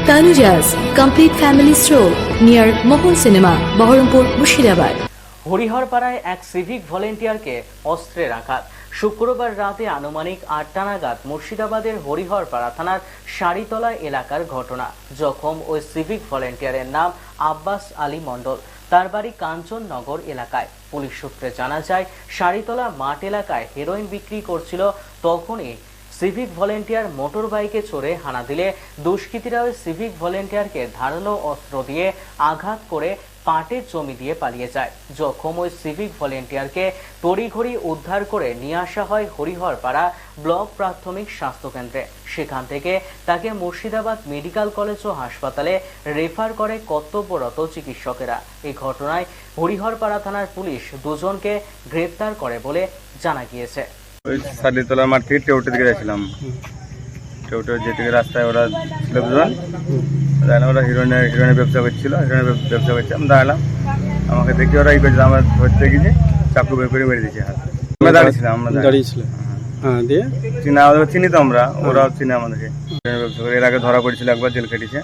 Tanuja's complete family stroll near Mohol Cinema, Baharampur, Murshidabad. হরিহরপাড়ায় এক civic ভলেন্টিয়ারকে অস্ত্রের আঘাত। শুক্রবার রাতে আনুমানিক ৮টা নাগাদ মুর্শিদাবাদের হরিহরপাড়া থানার সারিতলা এলাকার ঘটনা। জখম ওই সিভিক ভলেন্টিয়ারের নাম আব্বাস আলী মণ্ডল। তার বাড়ি কাঞ্চননগর এলাকায়। পুলিশ সূত্রে জানা যায়, সারিতলা মাঠ এলাকায় হেরোইন বিক্রি করছিল। তখনই সিভিক ভলেন্টিয়ার মোটর বাইকে চড়ে হানা দিলে দুষ্কৃতীরা ওই সিভিক ভলেন্টিয়ারকে ধারালো অস্ত্র দিয়ে আঘাত করে পাটের জমি দিয়ে পালিয়ে যায়। জখম ওই সিভিক ভলেন্টিয়ারকে তড়িঘড়ি উদ্ধার করে নিয়ে আসা হয় হরিহরপাড়া ব্লক প্রাথমিক স্বাস্থ্য কেন্দ্রে। সেখান থেকে তাকে মুর্শিদাবাদ মেডিকেল কলেজ ও হাসপাতালে রেফার করে কর্তব্যরত চিকিৎসকেরা। এই ঘটনায় হরিহরপাড়া থানার পুলিশ দুজনকে গ্রেপ্তার করে বলে জানা গিয়েছে। ওই সালিতলা মাঠ থেকে টেউটের দিকে যাচ্ছিলাম। টেউটের যেদিকে রাস্তায় ওরা ছিল দুজন, ওরা হিরোইনের ব্যবসা করছিল, হিরোইনের ব্যবসা করছে। আমি দাঁড়ালাম, আমাকে দেখি ওরা ই করছে, আমরা ধরতে গেছি, চাকু বের করে মেরে দিয়েছি হাত। আমরা দাঁড়িয়েছিলাম, চিনি তো আমরা, ওরাও চিনি আমাদেরকে। ব্যবসা করে এর আগে ধরা পড়েছিল, একবার জেল কেটেছে,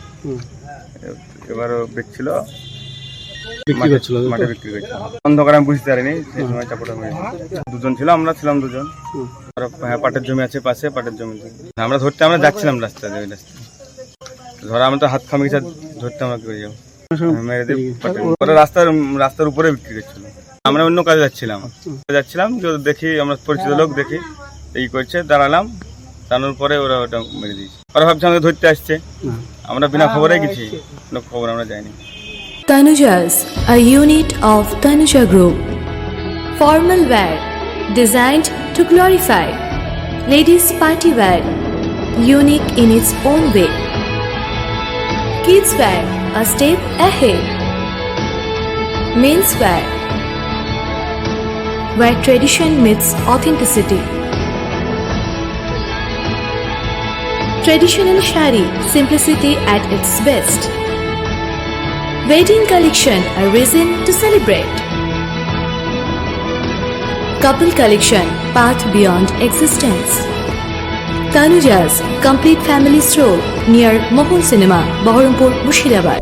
এবারও বেচছিল, মাঠে বিক্রি করছিল। অন্ধকার আমি বুঝতে পারিনি, সেই সময় চাকুটা মেরেছি। দুজন ছিল, আমরা ছিলাম দুজন। হ্যাঁ, পাটের জমি আছে পাশে, পাটের জমি আমরা ধরতে আমরা যাচ্ছিলাম রাস্তা ধরা, আমরা তো হাত খামিয়ে ধরতে আমরা করে যাবো, মেরে দিয়ে ওরা রাস্তার উপরে বিক্রি করছিল। আমরা অন্য কাজে যাচ্ছিলাম, দেখি আমরা পরিচিত লোক দেখি এই করছে, দাঁড়ালাম, দাঁড়ানোর পরে ওরা ওটা মেরে দিয়েছে। ওরা ভাবছে আমাকে ধরতে আসছে, আমরা বিনা খবরে গেছি, কোনো খবর আমরা যাইনি। Tanuja's, a unit of Tanuja Group. Formal wear designed to glorify. Ladies party wear, unique in its own way. Kids wear, a step ahead. Men's wear, where tradition meets authenticity. Traditional shari, simplicity at its best. Wedding collection, a reason to celebrate. Couple collection, path beyond existence. Tanuja's complete family stroll near Mohol Cinema, Baharampur, Murshidabad.